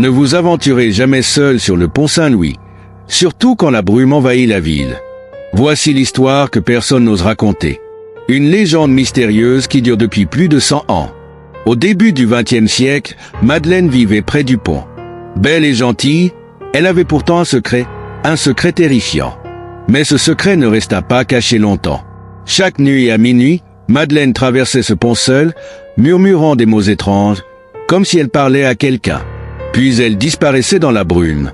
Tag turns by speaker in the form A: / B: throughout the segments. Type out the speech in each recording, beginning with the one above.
A: Ne vous aventurez jamais seul sur le pont Saint-Louis, surtout quand la brume envahit la ville. Voici l'histoire que personne n'ose raconter. Une légende mystérieuse qui dure depuis plus de 100 ans. Au début du XXe siècle, Madeleine vivait près du pont. Belle et gentille, elle avait pourtant un secret terrifiant. Mais ce secret ne resta pas caché longtemps. Chaque nuit à minuit, Madeleine traversait ce pont seule, murmurant des mots étranges, comme si elle parlait à quelqu'un. Puis elle disparaissait dans la brume.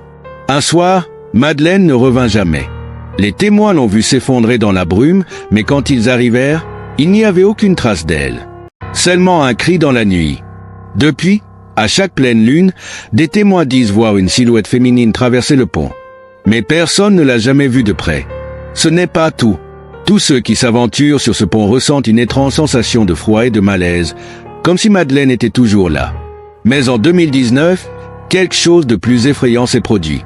A: Un soir, Madeleine ne revint jamais. Les témoins l'ont vue s'effondrer dans la brume, mais quand ils arrivèrent, il n'y avait aucune trace d'elle. Seulement un cri dans la nuit. Depuis, à chaque pleine lune, des témoins disent voir une silhouette féminine traverser le pont. Mais personne ne l'a jamais vue de près. Ce n'est pas tout. Tous ceux qui s'aventurent sur ce pont ressentent une étrange sensation de froid et de malaise, comme si Madeleine était toujours là. Mais en 2019, quelque chose de plus effrayant s'est produit.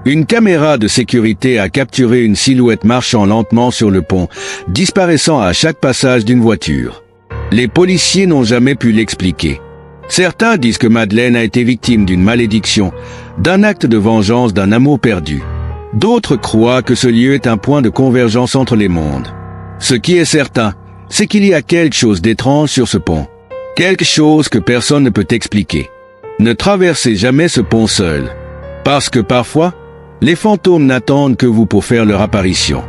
A: Une caméra de sécurité a capturé une silhouette marchant lentement sur le pont, disparaissant à chaque passage d'une voiture. Les policiers n'ont jamais pu l'expliquer. Certains disent que Madeleine a été victime d'une malédiction, d'un acte de vengeance, d'un amour perdu. D'autres croient que ce lieu est un point de convergence entre les mondes. Ce qui est certain, c'est qu'il y a quelque chose d'étrange sur ce pont. Quelque chose que personne ne peut expliquer. Ne traversez jamais ce pont seul. Parce que parfois, les fantômes n'attendent que vous pour faire leur apparition.